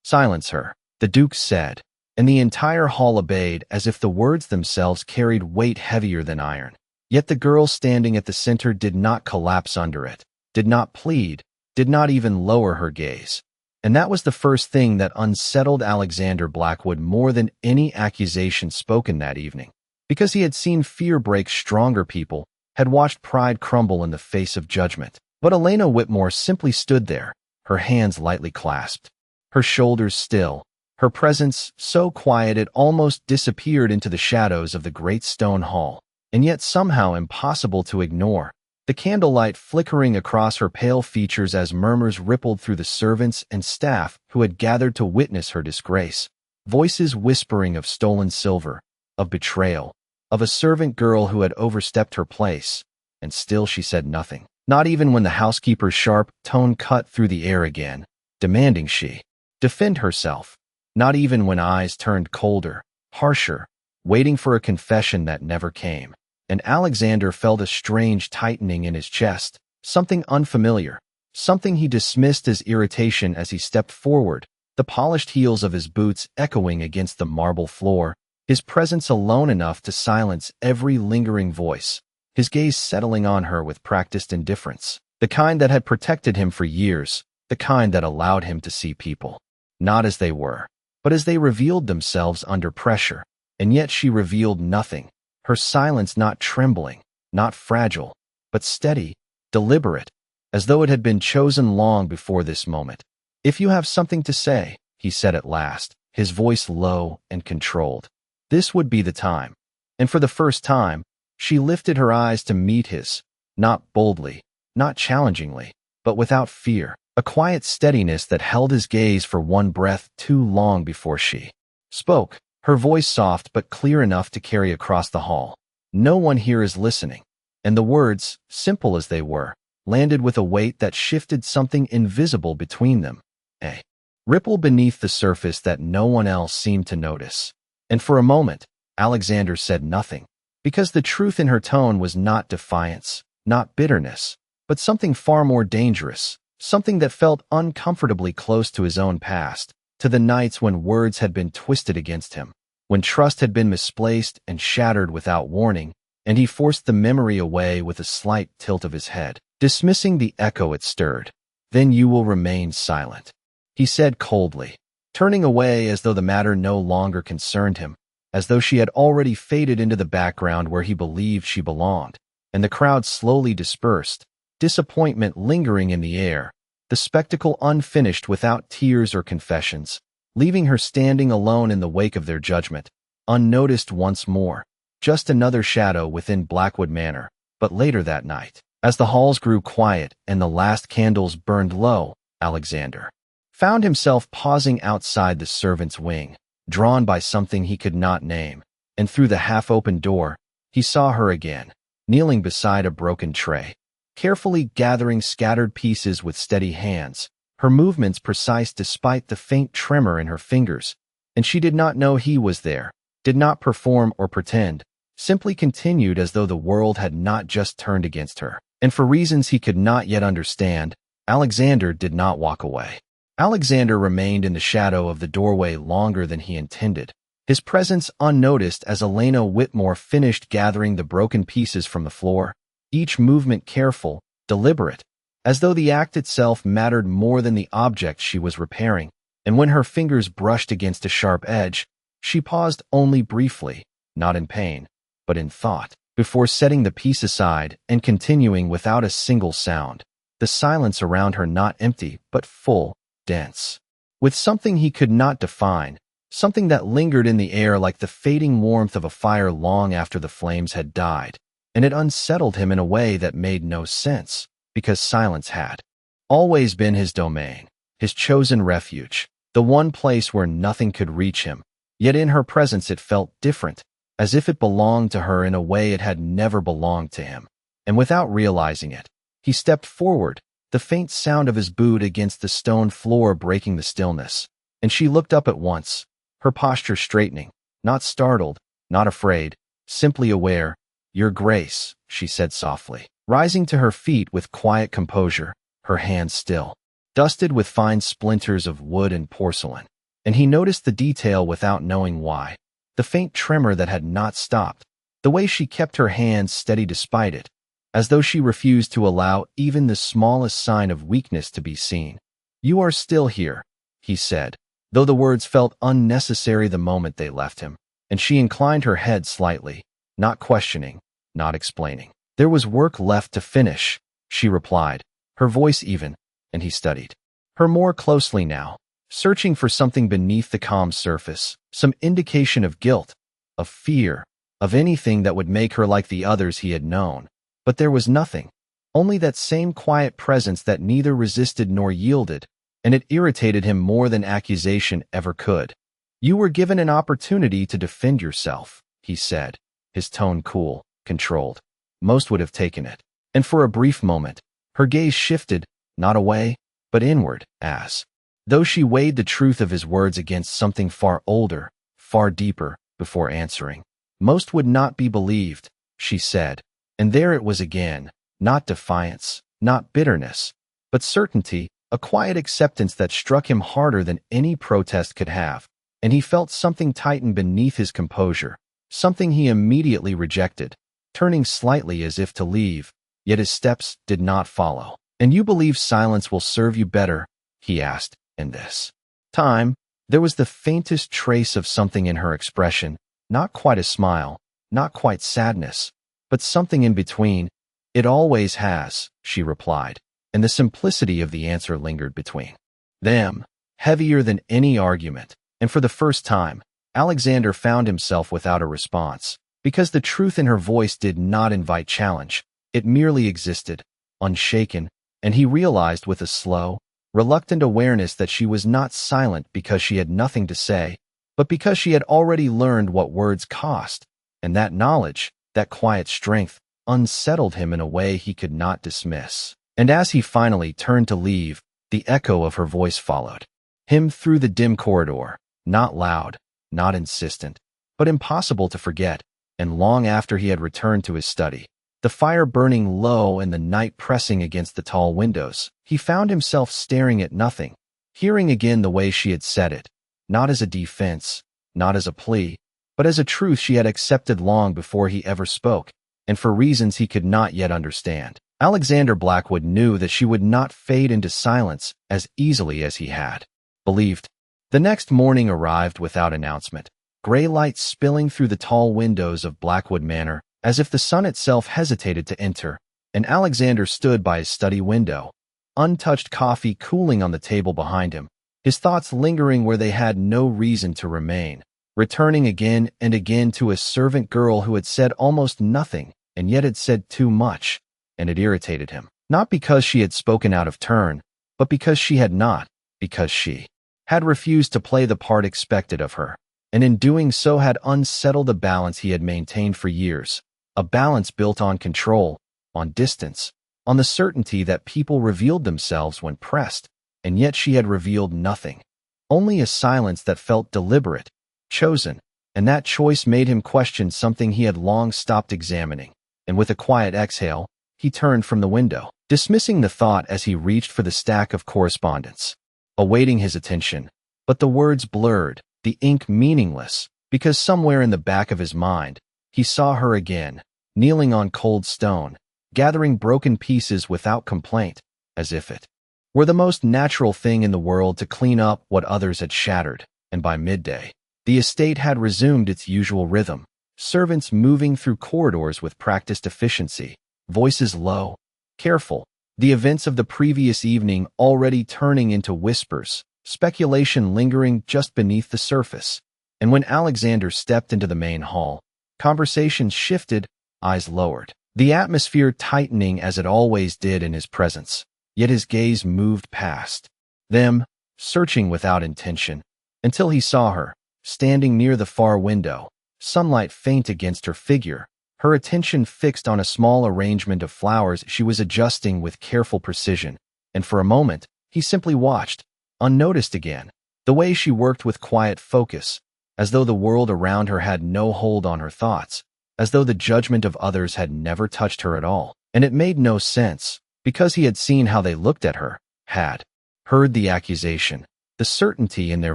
"Silence her," the Duke said, and the entire hall obeyed as if the words themselves carried weight heavier than iron. Yet the girl standing at the center did not collapse under it, did not plead, did not even lower her gaze. And that was the first thing that unsettled Alexander Blackwood more than any accusation spoken that evening. Because he had seen fear break stronger people, had watched pride crumble in the face of judgment. But Elena Whitmore simply stood there, her hands lightly clasped, her shoulders still, her presence so quiet it almost disappeared into the shadows of the great stone hall, and yet somehow impossible to ignore. The candlelight flickering across her pale features as murmurs rippled through the servants and staff who had gathered to witness her disgrace. Voices whispering of stolen silver, of betrayal, of a servant girl who had overstepped her place, and still she said nothing. Not even when the housekeeper's sharp tone cut through the air again, demanding she defend herself. Not even when eyes turned colder, harsher, waiting for a confession that never came. And Alexander felt a strange tightening in his chest, something unfamiliar, something he dismissed as irritation as he stepped forward, the polished heels of his boots echoing against the marble floor, his presence alone enough to silence every lingering voice, his gaze settling on her with practiced indifference, the kind that had protected him for years, the kind that allowed him to see people, not as they were, but as they revealed themselves under pressure. And yet she revealed nothing. Her silence not trembling, not fragile, but steady, deliberate, as though it had been chosen long before this moment. "If you have something to say," he said at last, his voice low and controlled, "this would be the time." And for the first time, she lifted her eyes to meet his, not boldly, not challengingly, but without fear, a quiet steadiness that held his gaze for one breath too long before she spoke. Her voice soft but clear enough to carry across the hall. "No one here is listening." And the words, simple as they were, landed with a weight that shifted something invisible between them. A ripple beneath the surface that no one else seemed to notice. And for a moment, Alexander said nothing, because the truth in her tone was not defiance, not bitterness, but something far more dangerous, something that felt uncomfortably close to his own past, to the nights when words had been twisted against him, when trust had been misplaced and shattered without warning, and he forced the memory away with a slight tilt of his head, dismissing the echo it stirred. "Then you will remain silent," he said coldly, turning away as though the matter no longer concerned him, as though she had already faded into the background where he believed she belonged. And the crowd slowly dispersed, disappointment lingering in the air, the spectacle unfinished without tears or confessions, leaving her standing alone in the wake of their judgment, unnoticed once more, just another shadow within Blackwood Manor. But later that night, as the halls grew quiet and the last candles burned low, Alexander found himself pausing outside the servants' wing, drawn by something he could not name, and through the half-open door, he saw her again, kneeling beside a broken tray, carefully gathering scattered pieces with steady hands, her movements precise despite the faint tremor in her fingers. And she did not know he was there, did not perform or pretend, simply continued as though the world had not just turned against her. And for reasons he could not yet understand, Alexander did not walk away. Alexander remained in the shadow of the doorway longer than he intended, his presence unnoticed as Elena Whitmore finished gathering the broken pieces from the floor, each movement careful, deliberate, as though the act itself mattered more than the object she was repairing. And when her fingers brushed against a sharp edge, she paused only briefly, not in pain, but in thought, before setting the piece aside and continuing without a single sound, the silence around her not empty but full, dense, with something he could not define, something that lingered in the air like the fading warmth of a fire long after the flames had died. And it unsettled him in a way that made no sense, because silence had always been his domain, his chosen refuge, the one place where nothing could reach him. Yet in her presence it felt different, as if it belonged to her in a way it had never belonged to him. And without realizing it, he stepped forward, the faint sound of his boot against the stone floor breaking the stillness. And she looked up at once, her posture straightening, not startled, not afraid, simply aware. "Your Grace," she said softly, rising to her feet with quiet composure, her hands still, dusted with fine splinters of wood and porcelain. and he noticed the detail without knowing why. The faint tremor that had not stopped, the way she kept her hands steady despite it, as though she refused to allow even the smallest sign of weakness to be seen. "You are still here," he said, though the words felt unnecessary the moment they left him, and she inclined her head slightly, not questioning, not explaining. "There was work left to finish," she replied, her voice even, and he studied her more closely now, searching for something beneath the calm surface, some indication of guilt, of fear, of anything that would make her like the others he had known. But there was nothing, only that same quiet presence that neither resisted nor yielded, and it irritated him more than accusation ever could. "You were given an opportunity to defend yourself," he said, his tone cool, controlled. Most would have taken it. And for a brief moment, her gaze shifted, not away, but inward, as though she weighed the truth of his words against something far older, far deeper, before answering. "Most would not be believed," she said, and there it was again, not defiance, not bitterness, but certainty, a quiet acceptance that struck him harder than any protest could have, and he felt something tighten beneath his composure, something he immediately rejected, turning slightly as if to leave, yet his steps did not follow. "And you believe silence will serve you better?" he asked, and this time, there was the faintest trace of something in her expression, not quite a smile, not quite sadness, but something in between. "It always has," she replied, and the simplicity of the answer lingered between them, heavier than any argument, and for the first time, Alexander found himself without a response, because the truth in her voice did not invite challenge. It merely existed, unshaken, and he realized with a slow, reluctant awareness that she was not silent because she had nothing to say, but because she had already learned what words cost, and that knowledge, that quiet strength, unsettled him in a way he could not dismiss. And as he finally turned to leave, the echo of her voice followed him through the dim corridor, not loud, not insistent, but impossible to forget, and long after he had returned to his study, the fire burning low and the night pressing against the tall windows, he found himself staring at nothing, hearing again the way she had said it, not as a defense, not as a plea, but as a truth she had accepted long before he ever spoke, and for reasons he could not yet understand. Alexander Blackwood knew that she would not fade into silence as easily as he had believed. The next morning arrived without announcement, gray light spilling through the tall windows of Blackwood Manor, as if the sun itself hesitated to enter, and Alexander stood by his study window, untouched coffee cooling on the table behind him, his thoughts lingering where they had no reason to remain, returning again and again to a servant girl who had said almost nothing and yet had said too much, and it irritated him, not because she had spoken out of turn, but because she had not, because she had refused to play the part expected of her, and in doing so had unsettled the balance he had maintained for years, a balance built on control, on distance, on the certainty that people revealed themselves when pressed, and yet she had revealed nothing, only a silence that felt deliberate, chosen, and that choice made him question something he had long stopped examining, and with a quiet exhale, he turned from the window, dismissing the thought as he reached for the stack of correspondence, awaiting his attention, but the words blurred, the ink meaningless, because somewhere in the back of his mind, he saw her again, kneeling on cold stone, gathering broken pieces without complaint, as if it were the most natural thing in the world to clean up what others had shattered, and by midday, the estate had resumed its usual rhythm, servants moving through corridors with practiced efficiency, voices low, careful, the events of the previous evening already turning into whispers, speculation lingering just beneath the surface. And when Alexander stepped into the main hall, conversations shifted, eyes lowered, the atmosphere tightening as it always did in his presence, yet his gaze moved past them, searching without intention, until he saw her, standing near the far window, sunlight faint against her figure, her attention fixed on a small arrangement of flowers she was adjusting with careful precision, and for a moment, he simply watched, unnoticed again, the way she worked with quiet focus, as though the world around her had no hold on her thoughts, as though the judgment of others had never touched her at all. And it made no sense, because he had seen how they looked at her, had heard the accusation, the certainty in their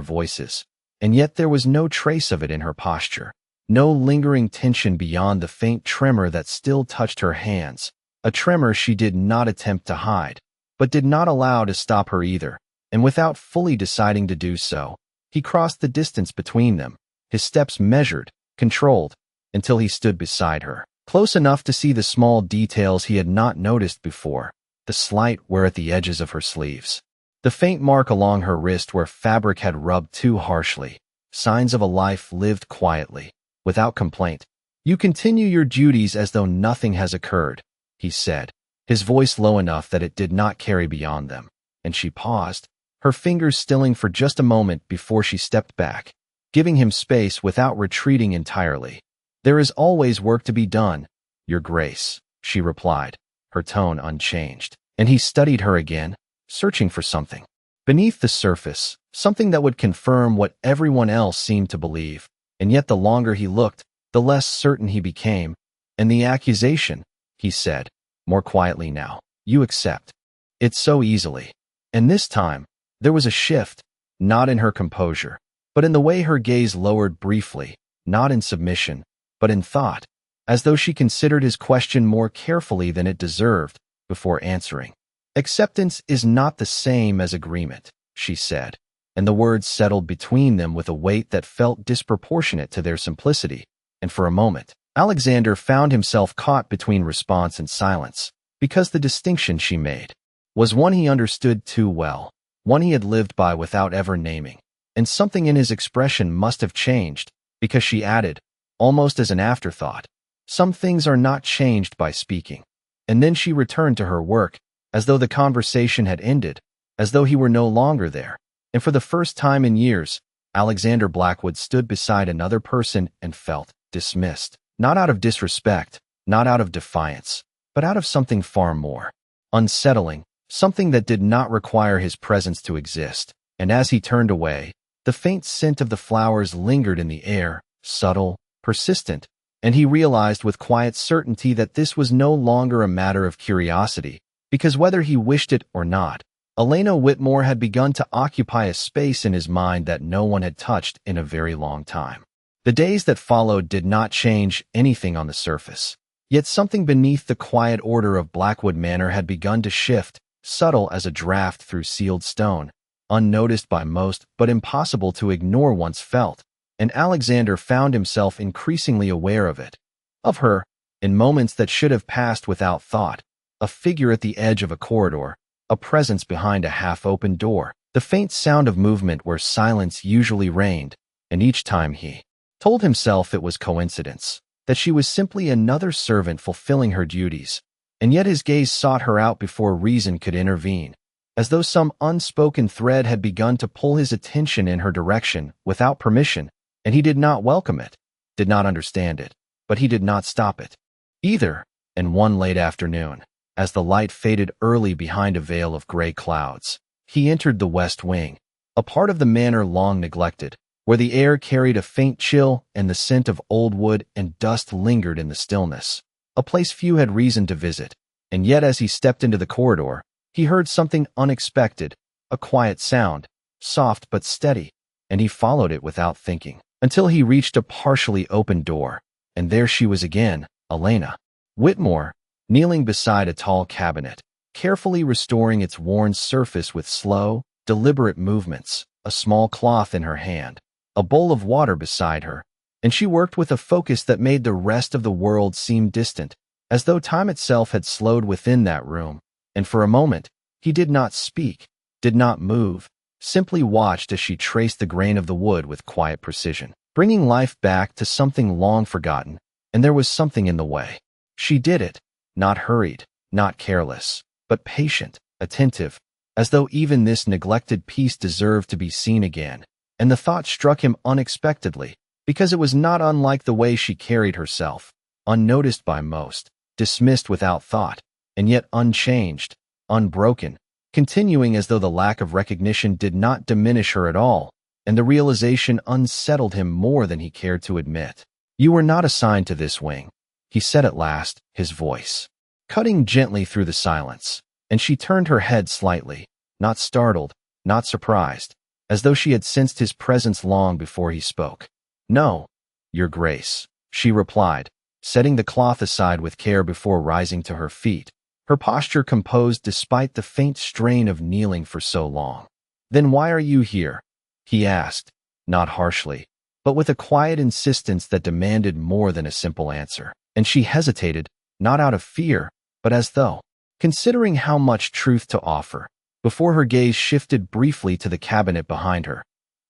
voices, and yet there was no trace of it in her posture, no lingering tension beyond the faint tremor that still touched her hands, a tremor she did not attempt to hide, but did not allow to stop her either, and without fully deciding to do so, he crossed the distance between them, his steps measured, controlled, until he stood beside her, close enough to see the small details he had not noticed before, the slight wear at the edges of her sleeves, the faint mark along her wrist where fabric had rubbed too harshly, signs of a life lived quietly, without complaint. "You continue your duties as though nothing has occurred," he said, his voice low enough that it did not carry beyond them, and she paused, her fingers stilling for just a moment before she stepped back, giving him space without retreating entirely. "There is always work to be done, Your Grace," she replied, her tone unchanged, and he studied her again, searching for something beneath the surface, something that would confirm what everyone else seemed to believe, and yet the longer he looked, the less certain he became. "And the accusation," he said, more quietly now, "you accept it so easily." And this time, there was a shift, not in her composure, but in the way her gaze lowered briefly, not in submission, but in thought, as though she considered his question more carefully than it deserved before answering. "Acceptance is not the same as agreement," she said, and the words settled between them with a weight that felt disproportionate to their simplicity, and for a moment, Alexander found himself caught between response and silence, because the distinction she made was one he understood too well, one he had lived by without ever naming, and something in his expression must have changed, because she added, almost as an afterthought, "Some things are not changed by speaking." And then she returned to her work, as though the conversation had ended, as though he were no longer there, and for the first time in years, Alexander Blackwood stood beside another person and felt dismissed, not out of disrespect, not out of defiance, but out of something far more unsettling, something that did not require his presence to exist. And as he turned away, the faint scent of the flowers lingered in the air, subtle, persistent, and he realized with quiet certainty that this was no longer a matter of curiosity, because whether he wished it or not, Elena Whitmore had begun to occupy a space in his mind that no one had touched in a very long time. The days that followed did not change anything on the surface, yet something beneath the quiet order of Blackwood Manor had begun to shift, subtle as a draft through sealed stone, unnoticed by most but impossible to ignore once felt, and Alexander found himself increasingly aware of it, of her, in moments that should have passed without thought, a figure at the edge of a corridor, a presence behind a half-open door, the faint sound of movement where silence usually reigned, and each time he told himself it was coincidence, that she was simply another servant fulfilling her duties, and yet his gaze sought her out before reason could intervene, as though some unspoken thread had begun to pull his attention in her direction without permission, and he did not welcome it, did not understand it, but he did not stop it either. And one late afternoon, as the light faded early behind a veil of gray clouds, he entered the west wing, a part of the manor long neglected, where the air carried a faint chill and the scent of old wood and dust lingered in the stillness, a place few had reason to visit. And yet as he stepped into the corridor, he heard something unexpected, a quiet sound, soft but steady, and he followed it without thinking, until he reached a partially open door, and there she was again, Elena Whitmore, kneeling beside a tall cabinet, carefully restoring its worn surface with slow, deliberate movements, a small cloth in her hand, a bowl of water beside her, and she worked with a focus that made the rest of the world seem distant, as though time itself had slowed within that room. And for a moment, he did not speak, did not move, simply watched as she traced the grain of the wood with quiet precision, bringing life back to something long forgotten, and there was something in the way she did it, not hurried, not careless, but patient, attentive, as though even this neglected piece deserved to be seen again. And the thought struck him unexpectedly, because it was not unlike the way she carried herself, unnoticed by most, dismissed without thought, and yet unchanged, unbroken, continuing as though the lack of recognition did not diminish her at all, and the realization unsettled him more than he cared to admit. "You were not assigned to this wing," he said at last, his voice cutting gently through the silence, and she turned her head slightly, not startled, not surprised, as though she had sensed his presence long before he spoke. "No, Your Grace," she replied, setting the cloth aside with care before rising to her feet, her posture composed despite the faint strain of kneeling for so long. "Then why are you here?" he asked, not harshly, but with a quiet insistence that demanded more than a simple answer. And she hesitated, not out of fear, but as though considering how much truth to offer, before her gaze shifted briefly to the cabinet behind her.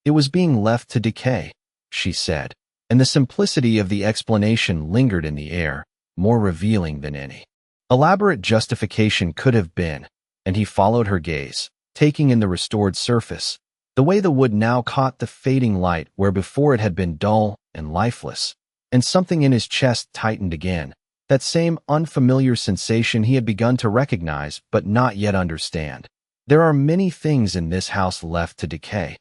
"It was being left to decay," she said, and the simplicity of the explanation lingered in the air, more revealing than any elaborate justification could have been, and he followed her gaze, taking in the restored surface, the way the wood now caught the fading light where before it had been dull and lifeless, and something in his chest tightened again, that same unfamiliar sensation he had begun to recognize but not yet understand. "There are many things in this house left to decay,"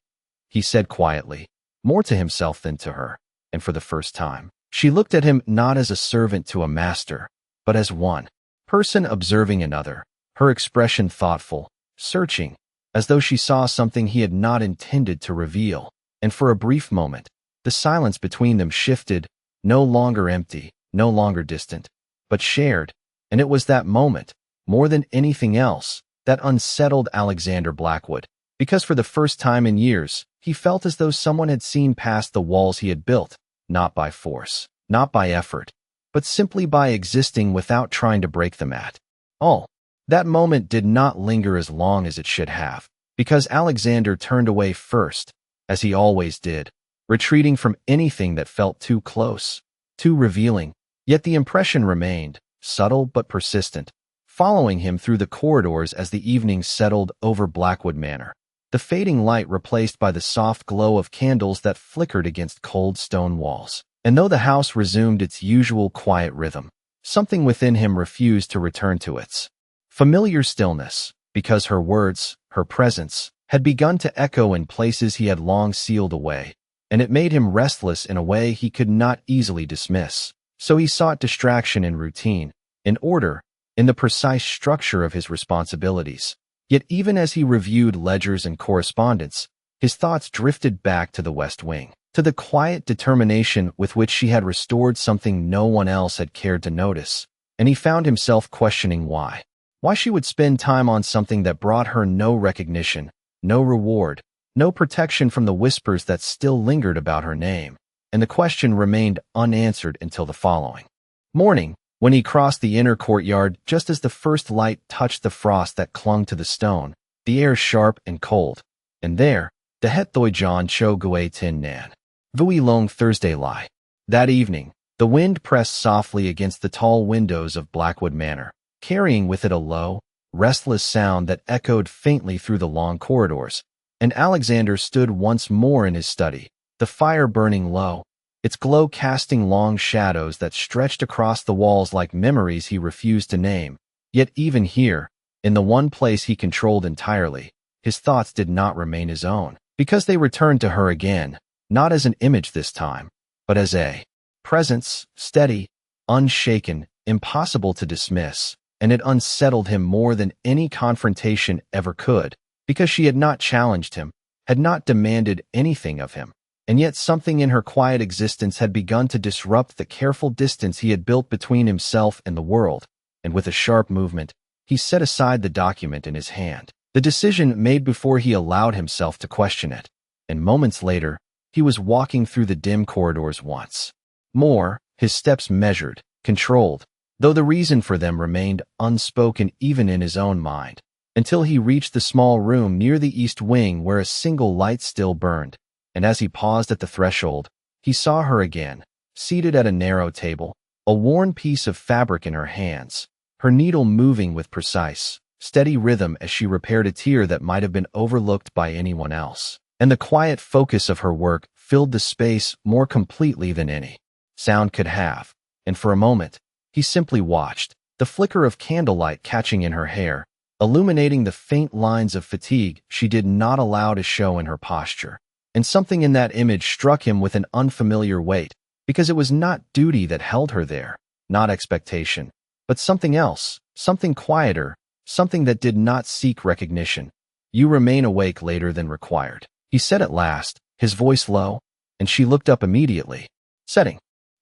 he said quietly, more to himself than to her, and for the first time, she looked at him not as a servant to a master, but as one person observing another, her expression thoughtful, searching, as though she saw something he had not intended to reveal. And for a brief moment, the silence between them shifted, no longer empty, no longer distant, but shared, and it was that moment, more than anything else, that unsettled Alexander Blackwood, because for the first time in years, he felt as though someone had seen past the walls he had built, not by force, not by effort, but simply by existing without trying to break them at all. That moment did not linger as long as it should have, because Alexander turned away first, as he always did, retreating from anything that felt too close, too revealing. Yet the impression remained, subtle but persistent, following him through the corridors as the evening settled over Blackwood Manor, the fading light replaced by the soft glow of candles that flickered against cold stone walls. And though the house resumed its usual quiet rhythm, something within him refused to return to its familiar stillness, because her words, her presence, had begun to echo in places he had long sealed away, and it made him restless in a way he could not easily dismiss. So he sought distraction in routine, in order, in the precise structure of his responsibilities. Yet even as he reviewed ledgers and correspondence, his thoughts drifted back to the West Wing, to the quiet determination with which she had restored something no one else had cared to notice, and he found himself questioning why. Why she would spend time on something that brought her no recognition, no reward, no protection from the whispers that still lingered about her name. And the question remained unanswered until the following morning, when he crossed the inner courtyard just as the first light touched the frost that clung to the stone, the air sharp and cold. And there, the het thoi John cho gui tin nan. Vui long Thursday lie. That evening, the wind pressed softly against the tall windows of Blackwood Manor, carrying with it a low, restless sound that echoed faintly through the long corridors, and Alexander stood once more in his study, the fire burning low, its glow casting long shadows that stretched across the walls like memories he refused to name. Yet even here, in the one place he controlled entirely, his thoughts did not remain his own, because they returned to her again, not as an image this time, but as a presence, steady, unshaken, impossible to dismiss, and it unsettled him more than any confrontation ever could, because she had not challenged him, had not demanded anything of him, and yet something in her quiet existence had begun to disrupt the careful distance he had built between himself and the world, and with a sharp movement, he set aside the document in his hand, the decision made before he allowed himself to question it, and moments later, he was walking through the dim corridors once more, his steps measured, controlled, though the reason for them remained unspoken even in his own mind, until he reached the small room near the east wing where a single light still burned, and as he paused at the threshold, he saw her again, seated at a narrow table, a worn piece of fabric in her hands, her needle moving with precise, steady rhythm as she repaired a tear that might have been overlooked by anyone else. And the quiet focus of her work filled the space more completely than any sound could have, and for a moment, he simply watched, the flicker of candlelight catching in her hair, illuminating the faint lines of fatigue she did not allow to show in her posture. And something in that image struck him with an unfamiliar weight, because it was not duty that held her there, not expectation, but something else, something quieter, something that did not seek recognition. "You remain awake later than required," he said at last, his voice low, and she looked up immediately, setting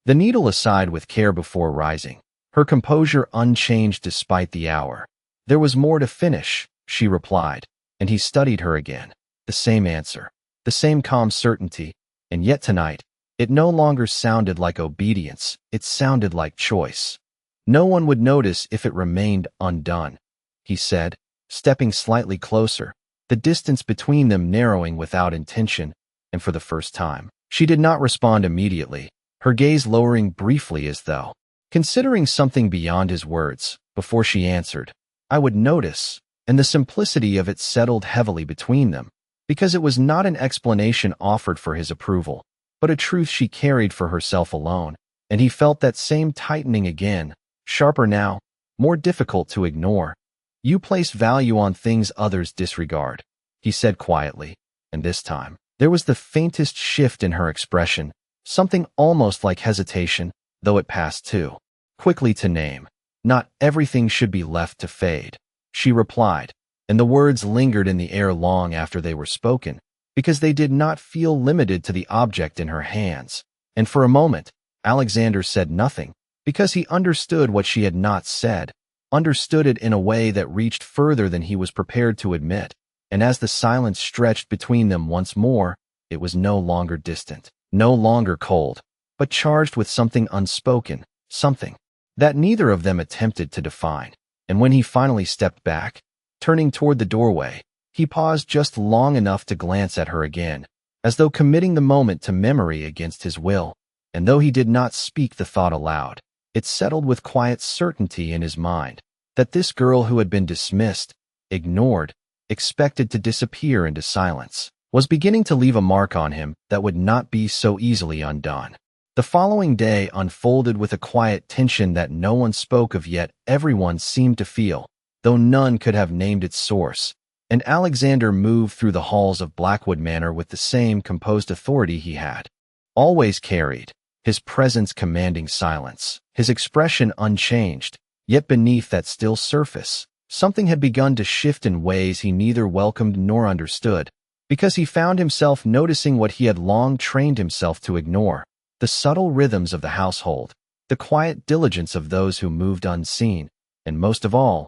the needle aside with care before rising, her composure unchanged despite the hour. There was more to finish, she replied, and he studied her again. The same answer, the same calm certainty, and yet tonight, it no longer sounded like obedience, it sounded like choice. No one would notice if it remained undone, he said, stepping slightly closer, the distance between them narrowing without intention, and for the first time. She did not respond immediately, her gaze lowering briefly as though considering something beyond his words. Before she answered, I would notice, and the simplicity of it settled heavily between them, because it was not an explanation offered for his approval, but a truth she carried for herself alone, and he felt that same tightening again, sharper now, more difficult to ignore. You place value on things others disregard, he said quietly, and this time, there was the faintest shift in her expression, something almost like hesitation, though it passed too quickly to name. Not everything should be left to fade, she replied, and the words lingered in the air long after they were spoken, because they did not feel limited to the object in her hands. And for a moment, Alexander said nothing, because he understood what she had not said, understood it in a way that reached further than he was prepared to admit. And as the silence stretched between them once more, it was no longer distant, no longer cold, but charged with something unspoken, something that neither of them attempted to define. And when he finally stepped back, turning toward the doorway, he paused just long enough to glance at her again, as though committing the moment to memory against his will. And though he did not speak the thought aloud, it settled with quiet certainty in his mind that this girl who had been dismissed, ignored, expected to disappear into silence, was beginning to leave a mark on him that would not be so easily undone. The following day unfolded with a quiet tension that no one spoke of, yet everyone seemed to feel, though none could have named its source. And Alexander moved through the halls of Blackwood Manor with the same composed authority he had always carried, his presence commanding silence, his expression unchanged. Yet beneath that still surface, something had begun to shift in ways he neither welcomed nor understood, because he found himself noticing what he had long trained himself to ignore: the subtle rhythms of the household, the quiet diligence of those who moved unseen, and most of all,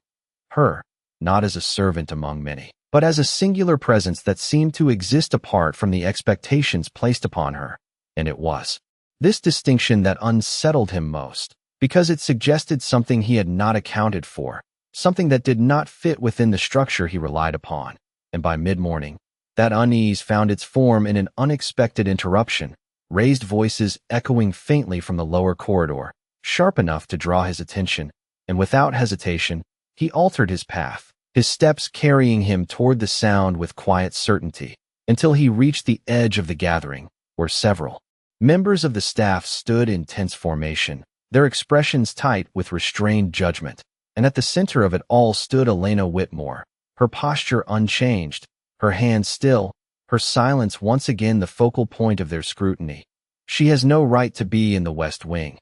her, not as a servant among many, but as a singular presence that seemed to exist apart from the expectations placed upon her. And it was this distinction that unsettled him most, because it suggested something he had not accounted for, something that did not fit within the structure he relied upon. And by mid-morning, that unease found its form in an unexpected interruption, raised voices echoing faintly from the lower corridor, sharp enough to draw his attention, and without hesitation, he altered his path, his steps carrying him toward the sound with quiet certainty, until he reached the edge of the gathering, where several members of the staff stood in tense formation, their expressions tight with restrained judgment. And at the center of it all stood Elena Whitmore, her posture unchanged, her hands still, her silence once again the focal point of their scrutiny. She has no right to be in the West Wing,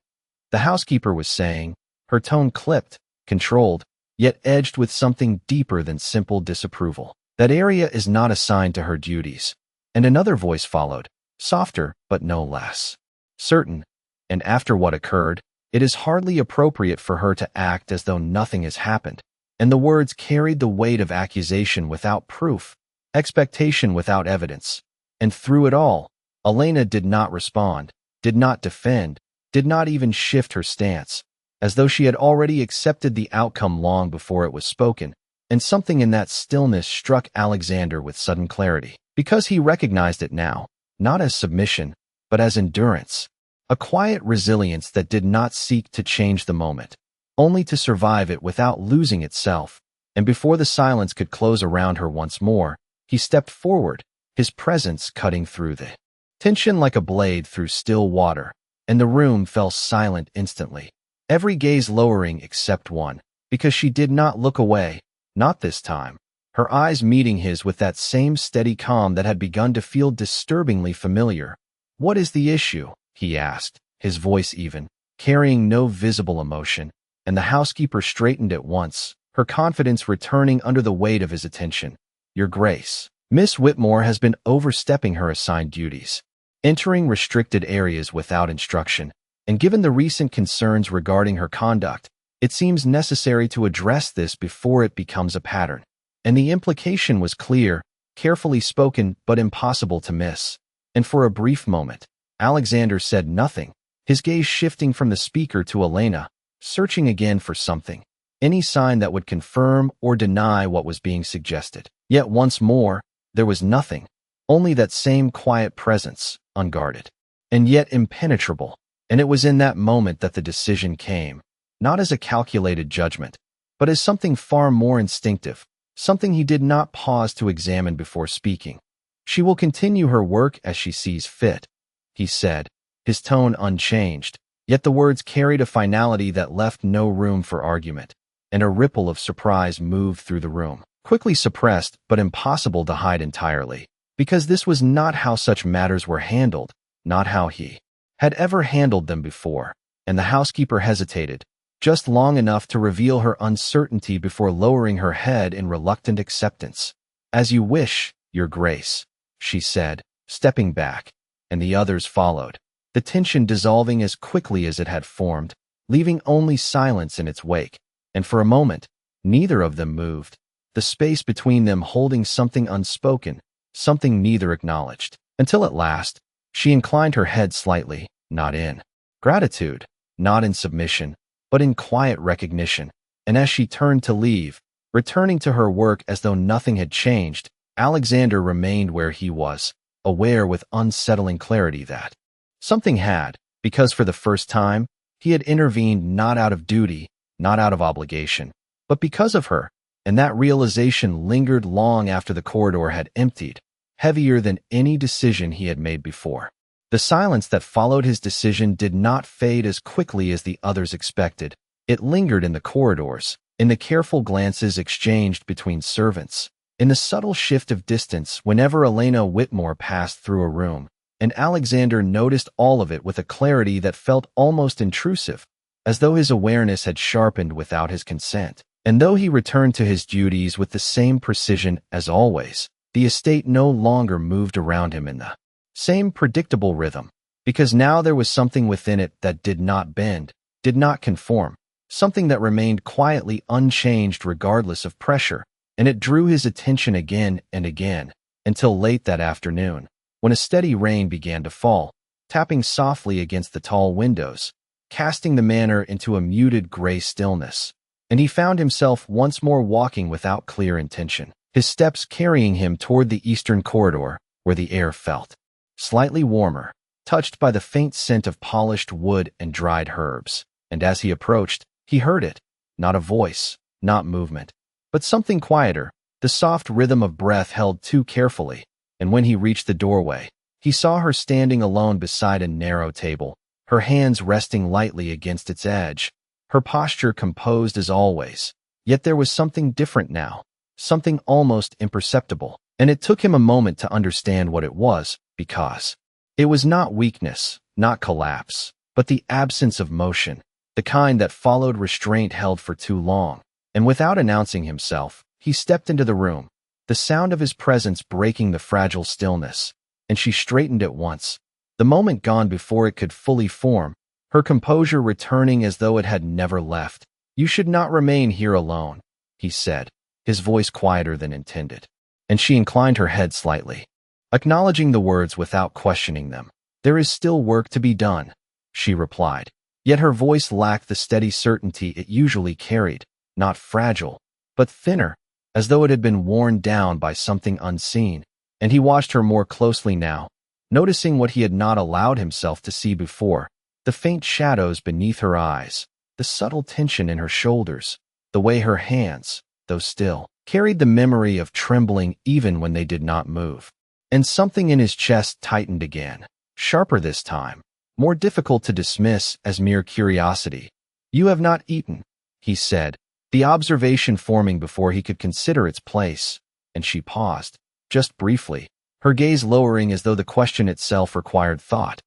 the housekeeper was saying, her tone clipped, controlled, yet edged with something deeper than simple disapproval. That area is not assigned to her duties. And another voice followed, softer but no less certain. And after what occurred, it is hardly appropriate for her to act as though nothing has happened. And the words carried the weight of accusation without proof, expectation without evidence. And through it all, Elena did not respond, did not defend, did not even shift her stance, as though she had already accepted the outcome long before it was spoken. And something in that stillness struck Alexander with sudden clarity, because he recognized it now, not as submission, but as endurance, a quiet resilience that did not seek to change the moment, only to survive it without losing itself. And before the silence could close around her once more, he stepped forward, his presence cutting through the tension like a blade through still water, and the room fell silent instantly, every gaze lowering except one, because she did not look away, not this time, her eyes meeting his with that same steady calm that had begun to feel disturbingly familiar. "What is the issue?" he asked, his voice even, carrying no visible emotion. And the housekeeper straightened at once, her confidence returning under the weight of his attention. "Your Grace," Miss Whitmore has been overstepping her assigned duties, entering restricted areas without instruction, and given the recent concerns regarding her conduct, it seems necessary to address this before it becomes a pattern. And the implication was clear, carefully spoken, but impossible to miss. And for a brief moment, Alexander said nothing, his gaze shifting from the speaker to Elena, searching again for something, any sign that would confirm or deny what was being suggested. Yet once more, there was nothing, only that same quiet presence, unguarded, and yet impenetrable. And it was in that moment that the decision came, not as a calculated judgment, but as something far more instinctive, something he did not pause to examine before speaking. "She will continue her work as she sees fit," he said, his tone unchanged, yet the words carried a finality that left no room for argument, and a ripple of surprise moved through the room, quickly suppressed but impossible to hide entirely, because this was not how such matters were handled, not how he had ever handled them before, and the housekeeper hesitated, just long enough to reveal her uncertainty before lowering her head in reluctant acceptance. "As you wish, Your Grace," she said, stepping back, and the others followed, the tension dissolving as quickly as it had formed, leaving only silence in its wake. And for a moment, neither of them moved, the space between them holding something unspoken, something neither acknowledged, until at last, she inclined her head slightly, not in gratitude, not in submission, but in quiet recognition. And as she turned to leave, returning to her work as though nothing had changed, Alexander remained where he was, aware with unsettling clarity that something had, because for the first time, he had intervened not out of duty, not out of obligation, but because of her, and that realization lingered long after the corridor had emptied, heavier than any decision he had made before. The silence that followed his decision did not fade as quickly as the others expected. It lingered in the corridors, in the careful glances exchanged between servants, in the subtle shift of distance whenever Elena Whitmore passed through a room, and Alexander noticed all of it with a clarity that felt almost intrusive, as though his awareness had sharpened without his consent. And though he returned to his duties with the same precision as always, the estate no longer moved around him in the same predictable rhythm, because now there was something within it that did not bend, did not conform, something that remained quietly unchanged regardless of pressure, and it drew his attention again and again, until late that afternoon, when a steady rain began to fall, tapping softly against the tall windows, casting the manor into a muted gray stillness, and he found himself once more walking without clear intention, his steps carrying him toward the eastern corridor, where the air felt slightly warmer, touched by the faint scent of polished wood and dried herbs. And as he approached, he heard it, not a voice, not movement, but something quieter, the soft rhythm of breath held too carefully. And when he reached the doorway, he saw her standing alone beside a narrow table, her hands resting lightly against its edge, her posture composed as always. Yet there was something different now, something almost imperceptible, and it took him a moment to understand what it was, because it was not weakness, not collapse, but the absence of motion, the kind that followed restraint held for too long. And without announcing himself, he stepped into the room, the sound of his presence breaking the fragile stillness, and she straightened at once, the moment gone before it could fully form, her composure returning as though it had never left. "You should not remain here alone," he said, his voice quieter than intended. And she inclined her head slightly, acknowledging the words without questioning them. "There is still work to be done," she replied, yet her voice lacked the steady certainty it usually carried, not fragile, but thinner, as though it had been worn down by something unseen. And he watched her more closely now, noticing what he had not allowed himself to see before, the faint shadows beneath her eyes, the subtle tension in her shoulders, the way her hands, though still, carried the memory of trembling even when they did not move. And something in his chest tightened again, sharper this time, more difficult to dismiss as mere curiosity. "You have not eaten," he said, the observation forming before he could consider its place, and she paused, just briefly, her gaze lowering as though the question itself required thought.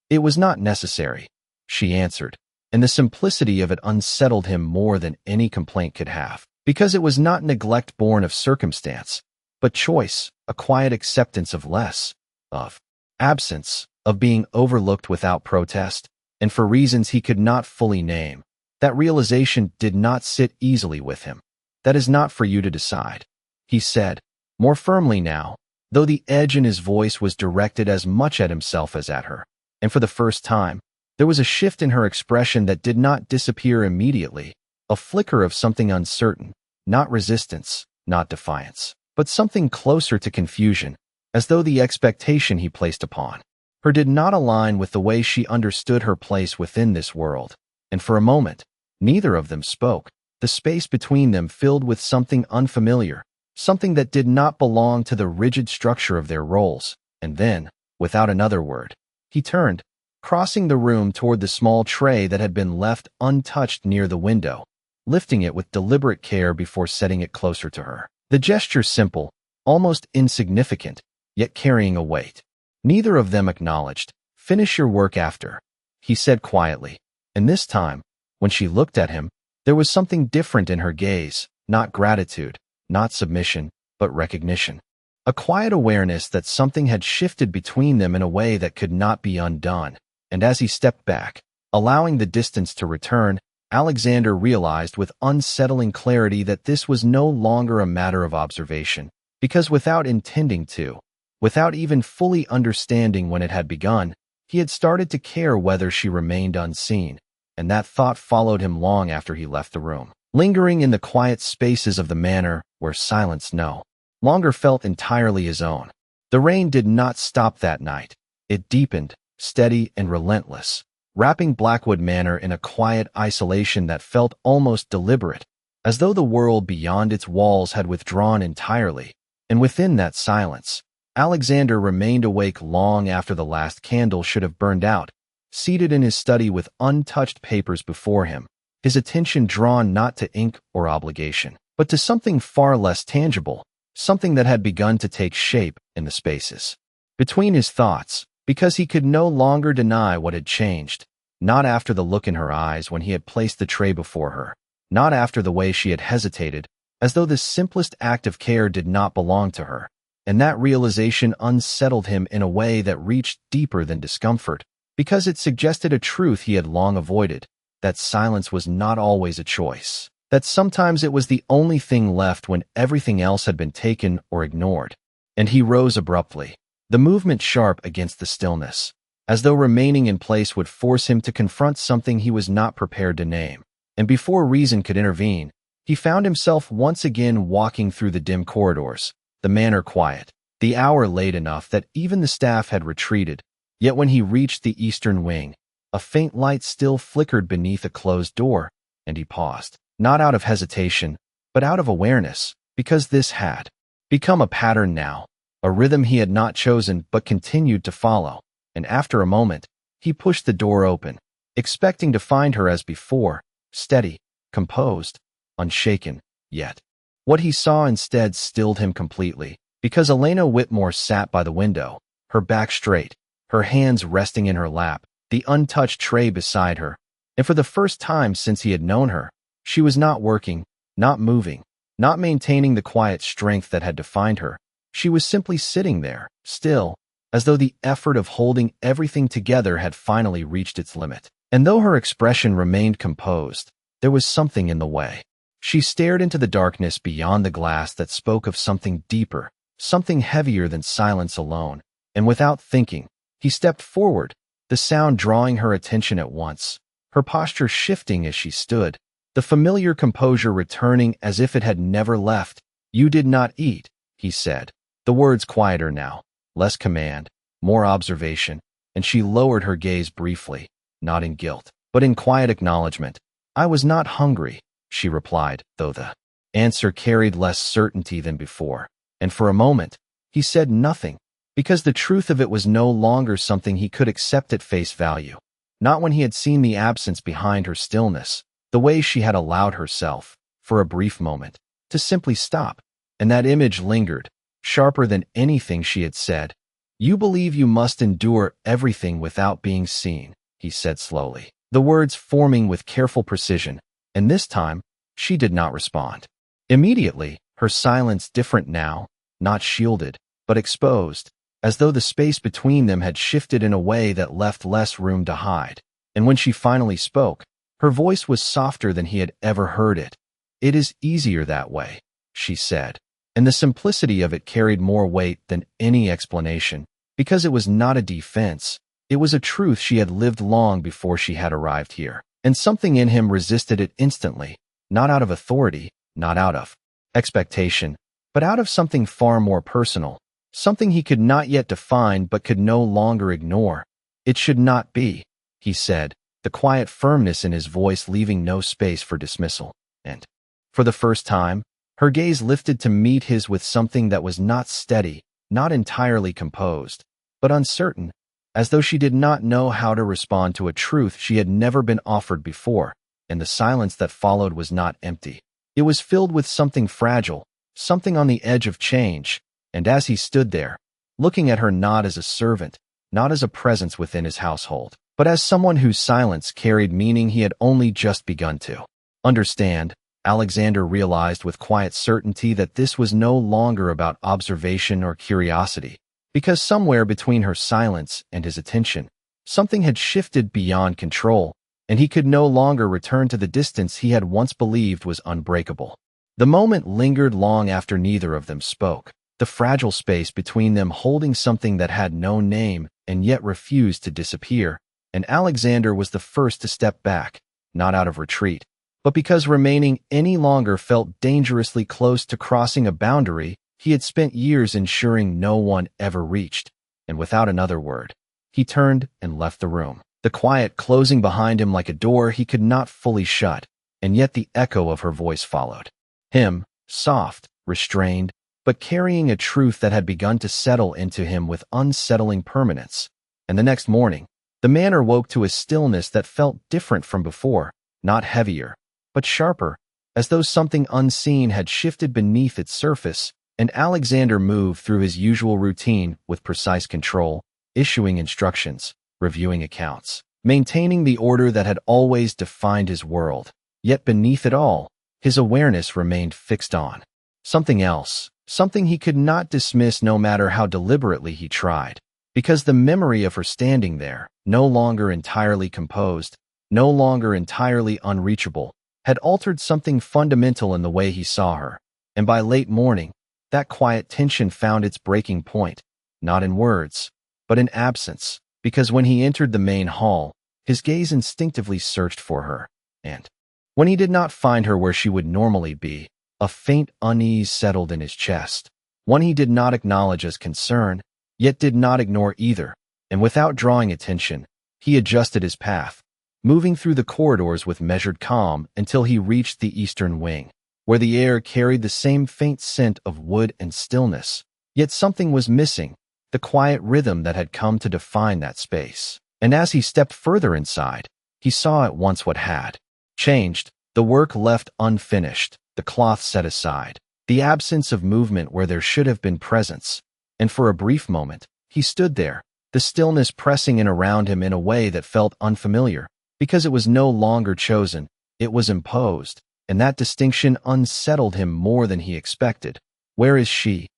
"It was not necessary," she answered, and the simplicity of it unsettled him more than any complaint could have, because it was not neglect born of circumstance, but choice, a quiet acceptance of less, of absence, of being overlooked without protest, and for reasons he could not fully name. That realization did not sit easily with him. That is not for you to decide, he said, more firmly now, though the edge in his voice was directed as much at himself as at her. And for the first time, there was a shift in her expression that did not disappear immediately, a flicker of something uncertain, not resistance, not defiance, but something closer to confusion, as though the expectation he placed upon her did not align with the way she understood her place within this world. And for a moment, neither of them spoke, the space between them filled with something unfamiliar, something that did not belong to the rigid structure of their roles. And then, without another word, he turned, crossing the room toward the small tray that had been left untouched near the window, lifting it with deliberate care before setting it closer to her. The gesture simple, almost insignificant, yet carrying a weight. Neither of them acknowledged. "Finish your work after," he said quietly. And this time, when she looked at him, there was something different in her gaze, not gratitude, not submission, but recognition. A quiet awareness that something had shifted between them in a way that could not be undone. And as he stepped back, allowing the distance to return, Alexander realized with unsettling clarity that this was no longer a matter of observation, because without intending to, without even fully understanding when it had begun, he had started to care whether she remained unseen, and that thought followed him long after he left the room, lingering in the quiet spaces of the manor where silence no longer felt entirely his own. The rain did not stop that night. It deepened, steady and relentless, wrapping Blackwood Manor in a quiet isolation that felt almost deliberate, as though the world beyond its walls had withdrawn entirely. And within that silence, Alexander remained awake long after the last candle should have burned out, seated in his study with untouched papers before him, his attention drawn not to ink or obligation, but to something far less tangible, something that had begun to take shape in the spaces between his thoughts, because he could no longer deny what had changed, not after the look in her eyes when he had placed the tray before her, not after the way she had hesitated, as though the simplest act of care did not belong to her. And that realization unsettled him in a way that reached deeper than discomfort, because it suggested a truth he had long avoided, that silence was not always a choice, that sometimes it was the only thing left when everything else had been taken or ignored. And he rose abruptly, the movement sharp against the stillness, as though remaining in place would force him to confront something he was not prepared to name. And before reason could intervene, he found himself once again walking through the dim corridors, the manor quiet, the hour late enough that even the staff had retreated. Yet when he reached the eastern wing, a faint light still flickered beneath a closed door, and he paused, not out of hesitation, but out of awareness, because this had become a pattern now, a rhythm he had not chosen but continued to follow. And after a moment, he pushed the door open, expecting to find her as before, steady, composed, unshaken. Yet what he saw instead stilled him completely, because Elena Whitmore sat by the window, her back straight, her hands resting in her lap, the untouched tray beside her. And for the first time since he had known her, she was not working, not moving, not maintaining the quiet strength that had defined her. She was simply sitting there, still, as though the effort of holding everything together had finally reached its limit. And though her expression remained composed, there was something in the way. She stared into the darkness beyond the glass that spoke of something deeper, something heavier than silence alone. And without thinking, he stepped forward, the sound drawing her attention at once, her posture shifting as she stood, the familiar composure returning as if it had never left. "You did not eat," he said, the words quieter now, less command, more observation, and she lowered her gaze briefly, not in guilt, but in quiet acknowledgement. "I was not hungry," she replied, though the answer carried less certainty than before. And for a moment, he said nothing, because the truth of it was no longer something he could accept at face value. Not when he had seen the absence behind her stillness, the way she had allowed herself, for a brief moment, to simply stop. And that image lingered, sharper than anything she had said. "You believe you must endure everything without being seen," he said slowly, the words forming with careful precision. And this time, she did not respond. Immediately, her silence different now, not shielded, but exposed, as though the space between them had shifted in a way that left less room to hide. And when she finally spoke, her voice was softer than he had ever heard it. "It is easier that way," she said, and the simplicity of it carried more weight than any explanation, because it was not a defense. It was a truth she had lived long before she had arrived here, and something in him resisted it instantly, not out of authority, not out of expectation, but out of something far more personal, something he could not yet define but could no longer ignore. "It should not be," he said, the quiet firmness in his voice leaving no space for dismissal. And, for the first time, her gaze lifted to meet his with something that was not steady, not entirely composed, but uncertain, as though she did not know how to respond to a truth she had never been offered before, and the silence that followed was not empty. It was filled with something fragile, something on the edge of change, and as he stood there, looking at her not as a servant, not as a presence within his household, but as someone whose silence carried meaning he had only just begun to understand, Alexander realized with quiet certainty that this was no longer about observation or curiosity, because somewhere between her silence and his attention, something had shifted beyond control, and he could no longer return to the distance he had once believed was unbreakable. The moment lingered long after neither of them spoke, the fragile space between them holding something that had no name and yet refused to disappear, and Alexander was the first to step back, not out of retreat, but because remaining any longer felt dangerously close to crossing a boundary he had spent years ensuring no one ever reached. And without another word, he turned and left the room, the quiet closing behind him like a door he could not fully shut, and yet the echo of her voice followed him, soft, restrained, but carrying a truth that had begun to settle into him with unsettling permanence. And the next morning, the manor woke to a stillness that felt different from before, not heavier, but sharper, as though something unseen had shifted beneath its surface, and Alexander moved through his usual routine with precise control, issuing instructions, reviewing accounts, maintaining the order that had always defined his world. Yet beneath it all, his awareness remained fixed on something else, something he could not dismiss no matter how deliberately he tried, because the memory of her standing there, no longer entirely composed, no longer entirely unreachable, had altered something fundamental in the way he saw her, and by late morning, that quiet tension found its breaking point, not in words, but in absence, because when he entered the main hall, his gaze instinctively searched for her, and when he did not find her where she would normally be, a faint unease settled in his chest, one he did not acknowledge as concern, yet did not ignore either, and without drawing attention, he adjusted his path, moving through the corridors with measured calm until he reached the eastern wing, where the air carried the same faint scent of wood and stillness, yet something was missing, the quiet rhythm that had come to define that space. And as he stepped further inside, he saw at once what had changed, the work left unfinished, the cloth set aside, the absence of movement where there should have been presence. And for a brief moment, he stood there, the stillness pressing in around him in a way that felt unfamiliar, because it was no longer chosen, it was imposed, and that distinction unsettled him more than he expected. "Where is she?"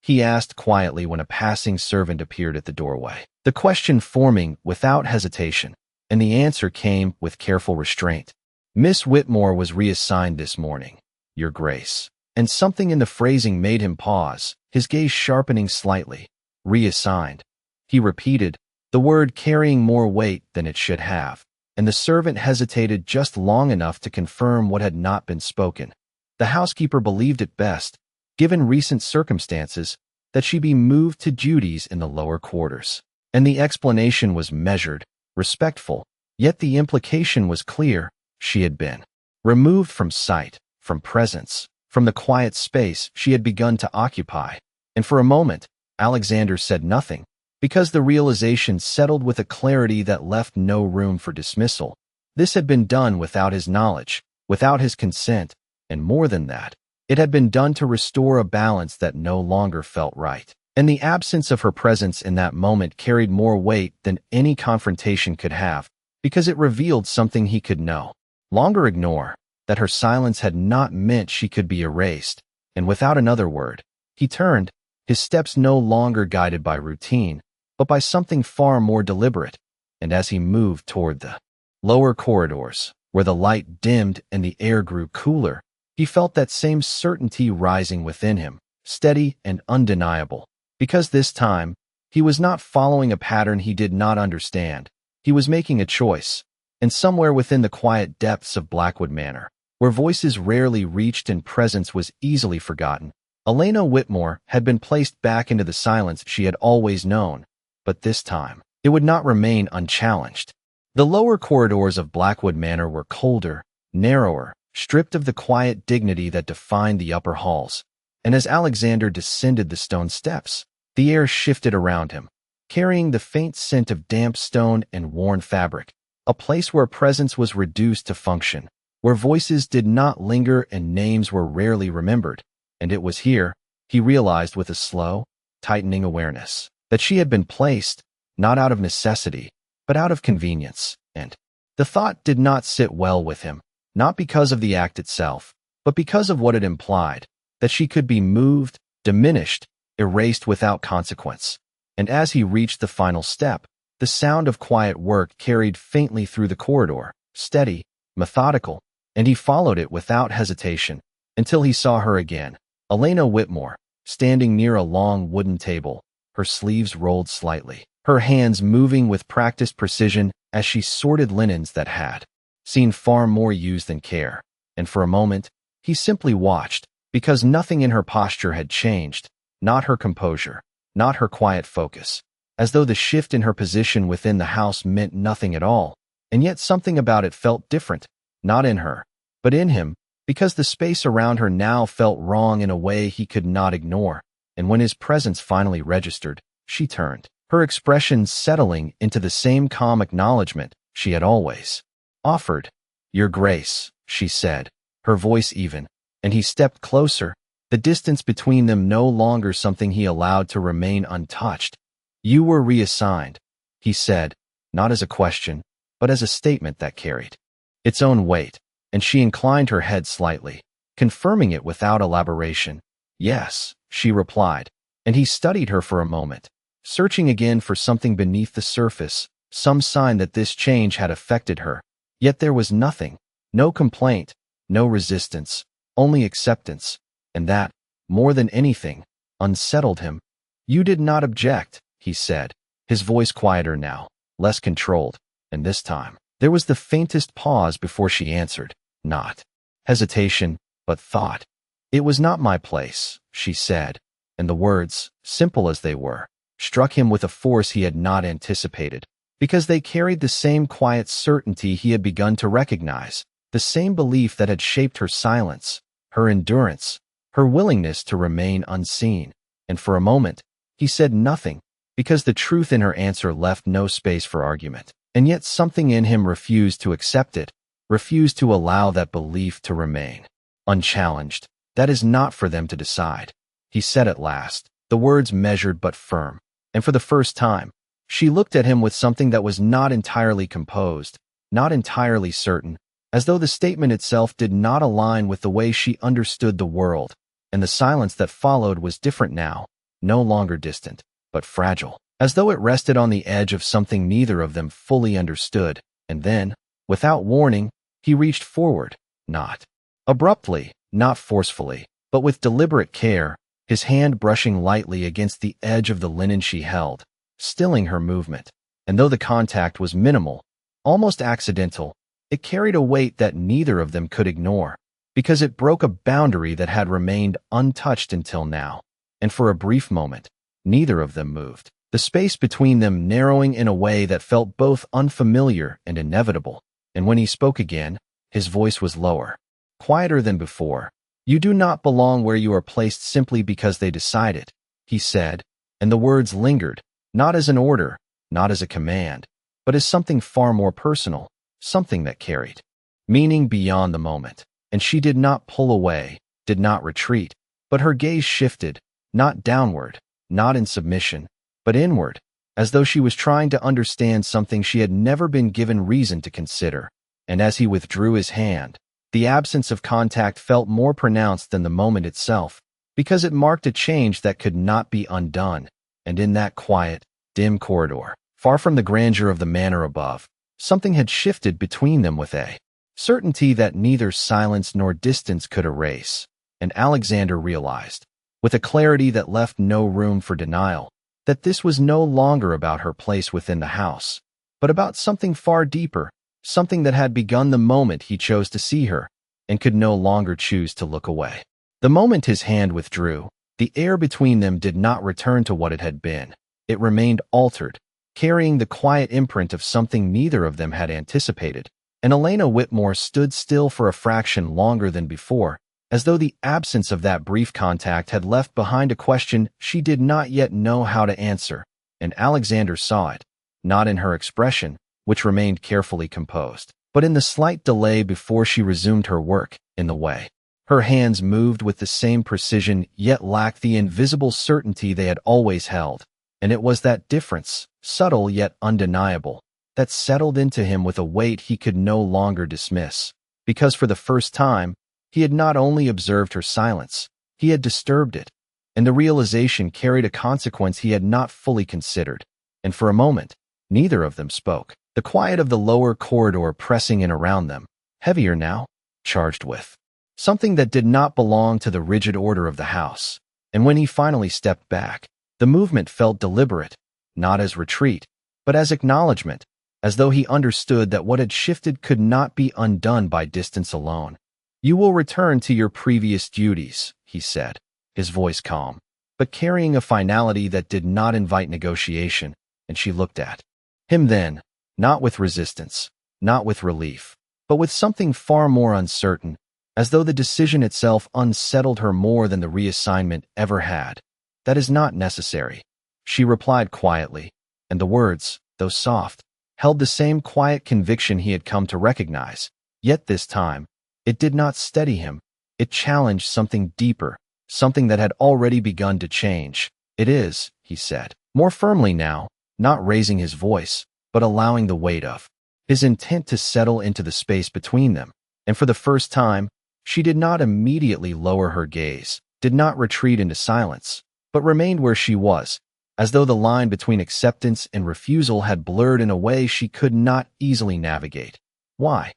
he asked quietly when a passing servant appeared at the doorway, the question forming without hesitation, and the answer came with careful restraint. "Miss Whitmore was reassigned this morning, Your Grace." And something in the phrasing made him pause, his gaze sharpening slightly. "Reassigned," he repeated, the word carrying more weight than it should have, and the servant hesitated just long enough to confirm what had not been spoken. The housekeeper believed it best, given recent circumstances, that she be moved to duties in the lower quarters. And the explanation was measured, respectful, yet the implication was clear. She had been removed from sight, from presence, from the quiet space she had begun to occupy. And for a moment, Alexander said nothing, because the realization settled with a clarity that left no room for dismissal. This had been done without his knowledge, without his consent, and more than that, it had been done to restore a balance that no longer felt right. And the absence of her presence in that moment carried more weight than any confrontation could have, because it revealed something he could no longer ignore, that her silence had not meant she could be erased. And without another word, he turned, his steps no longer guided by routine, but by something far more deliberate. And as he moved toward the lower corridors, where the light dimmed and the air grew cooler, he felt that same certainty rising within him, steady and undeniable. Because this time, he was not following a pattern he did not understand. He was making a choice. And somewhere within the quiet depths of Blackwood Manor, where voices rarely reached and presence was easily forgotten, Elena Whitmore had been placed back into the silence she had always known. But this time, it would not remain unchallenged. The lower corridors of Blackwood Manor were colder, narrower, stripped of the quiet dignity that defined the upper halls. And as Alexander descended the stone steps, the air shifted around him, carrying the faint scent of damp stone and worn fabric, a place where presence was reduced to function, where voices did not linger and names were rarely remembered. And it was here, he realized with a slow, tightening awareness, that she had been placed, not out of necessity, but out of convenience. And the thought did not sit well with him, not because of the act itself, but because of what it implied, that she could be moved, diminished, erased without consequence. And as he reached the final step, the sound of quiet work carried faintly through the corridor, steady, methodical, and he followed it without hesitation, until he saw her again, Elena Whitmore, standing near a long wooden table, her sleeves rolled slightly, her hands moving with practiced precision as she sorted linens that had seen far more use than care. And for a moment, he simply watched, because nothing in her posture had changed, not her composure, not her quiet focus, as though the shift in her position within the house meant nothing at all. And yet something about it felt different, not in her, but in him, because the space around her now felt wrong in a way he could not ignore. And when his presence finally registered, she turned, her expression settling into the same calm acknowledgement she had always offered. "Your Grace," she said, her voice even, and he stepped closer, the distance between them no longer something he allowed to remain untouched. "You were reassigned," he said, not as a question, but as a statement that carried its own weight, and she inclined her head slightly, confirming it without elaboration. "Yes," she replied, and he studied her for a moment, searching again for something beneath the surface, some sign that this change had affected her. Yet there was nothing, no complaint, no resistance, only acceptance, and that, more than anything, unsettled him. "You did not object," he said, his voice quieter now, less controlled, and this time, there was the faintest pause before she answered, not hesitation, but thought. "It was not my place," she said, and the words, simple as they were, struck him with a force he had not anticipated, because they carried the same quiet certainty he had begun to recognize, the same belief that had shaped her silence, her endurance, her willingness to remain unseen. And for a moment, he said nothing, because the truth in her answer left no space for argument. And yet something in him refused to accept it, refused to allow that belief to remain unchallenged. "That is not for them to decide," he said at last, the words measured but firm. And for the first time, she looked at him with something that was not entirely composed, not entirely certain, as though the statement itself did not align with the way she understood the world. And the silence that followed was different now, no longer distant, but fragile, as though it rested on the edge of something neither of them fully understood. And then, without warning, he reached forward, not abruptly, not forcefully, but with deliberate care, his hand brushing lightly against the edge of the linen she held, stilling her movement. And though the contact was minimal, almost accidental, it carried a weight that neither of them could ignore, because it broke a boundary that had remained untouched until now. And for a brief moment, neither of them moved, the space between them narrowing in a way that felt both unfamiliar and inevitable. And when he spoke again, his voice was lower, quieter than before. "You do not belong where you are placed simply because they decide it," he said, and the words lingered, not as an order, not as a command, but as something far more personal, something that carried meaning beyond the moment. And she did not pull away, did not retreat, but her gaze shifted, not downward, not in submission, but inward, as though she was trying to understand something she had never been given reason to consider. And as he withdrew his hand, the absence of contact felt more pronounced than the moment itself, because it marked a change that could not be undone. And in that quiet, dim corridor, far from the grandeur of the manor above, something had shifted between them with a certainty that neither silence nor distance could erase. And Alexander realized, with a clarity that left no room for denial, that this was no longer about her place within the house, but about something far deeper, something that had begun the moment he chose to see her, and could no longer choose to look away. The moment his hand withdrew, the air between them did not return to what it had been. It remained altered, carrying the quiet imprint of something neither of them had anticipated. And Elena Whitmore stood still for a fraction longer than before, as though the absence of that brief contact had left behind a question she did not yet know how to answer. And Alexander saw it, not in her expression, which remained carefully composed, but in the slight delay before she resumed her work, in the way her hands moved with the same precision yet lacked the invisible certainty they had always held. And it was that difference, subtle yet undeniable, that settled into him with a weight he could no longer dismiss, because for the first time, he had not only observed her silence, he had disturbed it, and the realization carried a consequence he had not fully considered. And for a moment, neither of them spoke, the quiet of the lower corridor pressing in around them, heavier now, charged with something that did not belong to the rigid order of the house. And when he finally stepped back, the movement felt deliberate, not as retreat, but as acknowledgement, as though he understood that what had shifted could not be undone by distance alone. "You will return to your previous duties," he said, his voice calm, but carrying a finality that did not invite negotiation, and she looked at him then, not with resistance, not with relief, but with something far more uncertain, as though the decision itself unsettled her more than the reassignment ever had. "That is not necessary," she replied quietly, and the words, though soft, held the same quiet conviction he had come to recognize. Yet this time, it did not steady him. It challenged something deeper, something that had already begun to change. "It is," he said, more firmly now, not raising his voice, but allowing the weight of his intent to settle into the space between them. And for the first time, she did not immediately lower her gaze, did not retreat into silence, but remained where she was, as though the line between acceptance and refusal had blurred in a way she could not easily navigate. "Why?"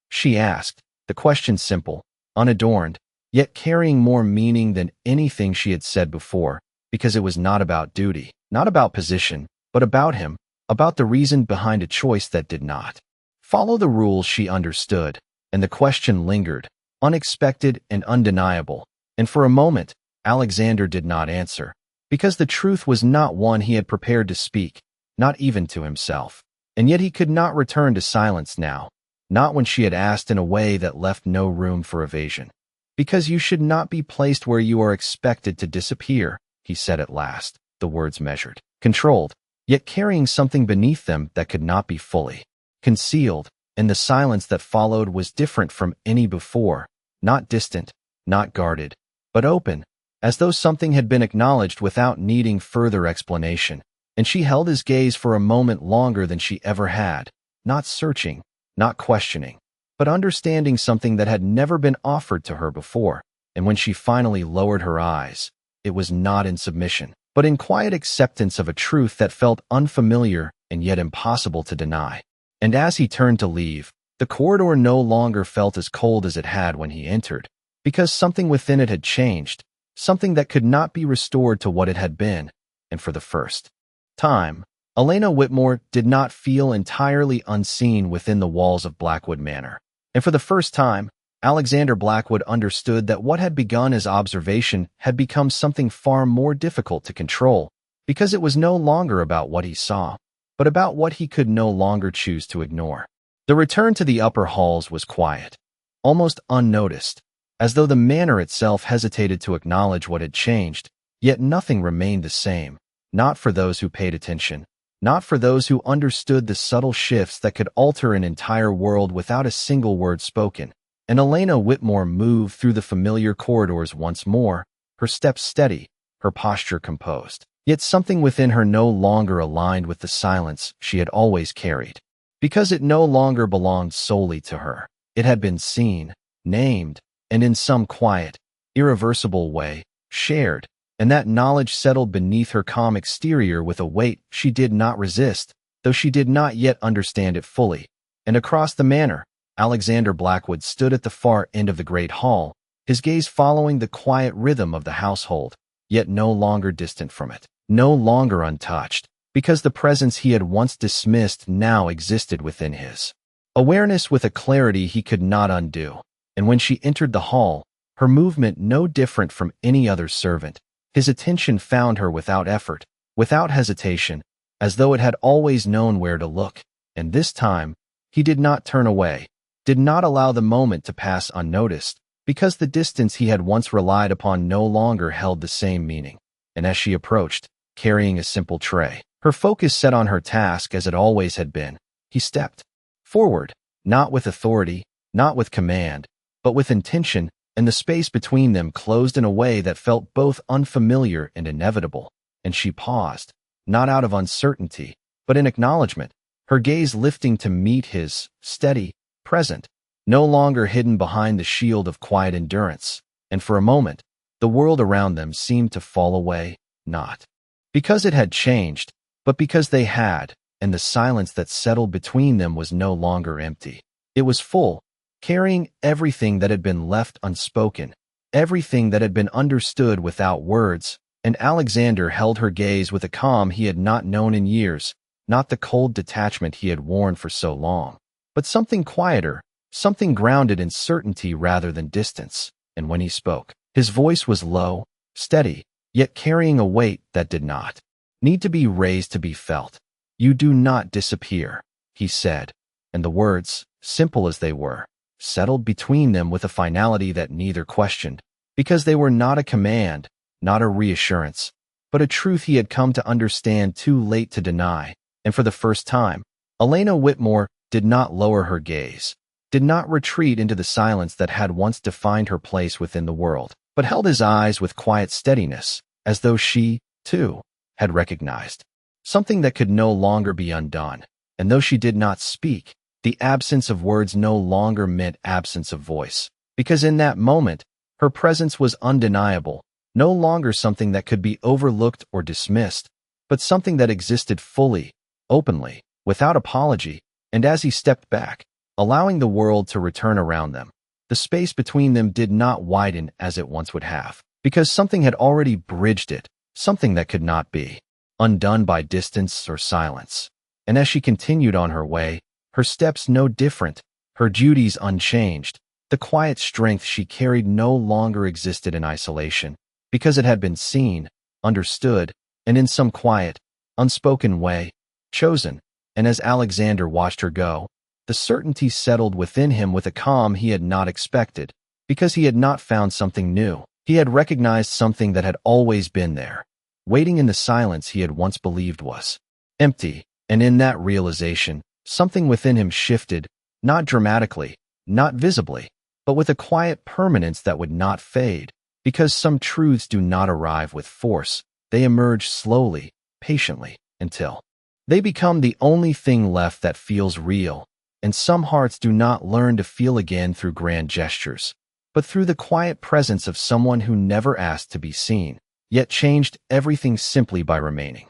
she asked, the question simple, unadorned, yet carrying more meaning than anything she had said before, because it was not about duty, not about position, but about him, about the reason behind a choice that did not follow the rules she understood. And the question lingered, unexpected and undeniable, and for a moment, Alexander did not answer, because the truth was not one he had prepared to speak, not even to himself. And yet he could not return to silence now, not when she had asked in a way that left no room for evasion. "Because you should not be placed where you are expected to disappear," he said at last, the words measured, controlled, yet carrying something beneath them that could not be fully concealed. And the silence that followed was different from any before, not distant, not guarded, but open, as though something had been acknowledged without needing further explanation. And she held his gaze for a moment longer than she ever had, not searching, not questioning, but understanding something that had never been offered to her before. And when she finally lowered her eyes, it was not in submission, but in quiet acceptance of a truth that felt unfamiliar and yet impossible to deny. And as he turned to leave, the corridor no longer felt as cold as it had when he entered, because something within it had changed, something that could not be restored to what it had been. And for the first time, Elena Whitmore did not feel entirely unseen within the walls of Blackwood Manor. And for the first time, Alexander Blackwood understood that what had begun as observation had become something far more difficult to control, because it was no longer about what he saw, but about what he could no longer choose to ignore. The return to the upper halls was quiet, almost unnoticed, as though the manor itself hesitated to acknowledge what had changed, yet nothing remained the same, not for those who paid attention, not for those who understood the subtle shifts that could alter an entire world without a single word spoken. And Elena Whitmore moved through the familiar corridors once more, her steps steady, her posture composed. Yet something within her no longer aligned with the silence she had always carried, because it no longer belonged solely to her. It had been seen, named, and in some quiet, irreversible way, shared, and that knowledge settled beneath her calm exterior with a weight she did not resist, though she did not yet understand it fully. And across the manor, Alexander Blackwood stood at the far end of the great hall, his gaze following the quiet rhythm of the household, yet no longer distant from it, no longer untouched, because the presence he had once dismissed now existed within his awareness with a clarity he could not undo. And when she entered the hall, her movement no different from any other servant, his attention found her without effort, without hesitation, as though it had always known where to look. And this time, he did not turn away, did not allow the moment to pass unnoticed, because the distance he had once relied upon no longer held the same meaning. And as she approached, carrying a simple tray, her focus set on her task as it always had been, he stepped forward, not with authority, not with command, but with intention, and the space between them closed in a way that felt both unfamiliar and inevitable. And she paused, not out of uncertainty, but in acknowledgement, her gaze lifting to meet his, steady, present, no longer hidden behind the shield of quiet endurance. And for a moment, the world around them seemed to fall away, not because it had changed, but because they had, and the silence that settled between them was no longer empty. It was full, carrying everything that had been left unspoken, everything that had been understood without words. And Alexander held her gaze with a calm he had not known in years, not the cold detachment he had worn for so long, but something quieter, something grounded in certainty rather than distance. And when he spoke, his voice was low, steady, yet carrying a weight that did not need to be raised to be felt. "You do not disappear," he said, and the words, simple as they were, settled between them with a finality that neither questioned, because they were not a command, not a reassurance, but a truth he had come to understand too late to deny. And for the first time, Elena Whitmore did not lower her gaze, did not retreat into the silence that had once defined her place within the world, but held his eyes with quiet steadiness, as though she, too, had recognized something that could no longer be undone. And though she did not speak, the absence of words no longer meant absence of voice, because in that moment, her presence was undeniable, no longer something that could be overlooked or dismissed, but something that existed fully, openly, without apology. And as he stepped back, allowing the world to return around them, the space between them did not widen as it once would have, because something had already bridged it, something that could not be undone by distance or silence. And as she continued on her way, her steps no different, her duties unchanged, the quiet strength she carried no longer existed in isolation, because it had been seen, understood, and in some quiet, unspoken way, chosen. And as Alexander watched her go, the certainty settled within him with a calm he had not expected, because he had not found something new. He had recognized something that had always been there, waiting in the silence he had once believed was empty. And in that realization, something within him shifted, not dramatically, not visibly, but with a quiet permanence that would not fade, because some truths do not arrive with force. They emerge slowly, patiently, until they become the only thing left that feels real. And some hearts do not learn to feel again through grand gestures, but through the quiet presence of someone who never asked to be seen, yet changed everything simply by remaining.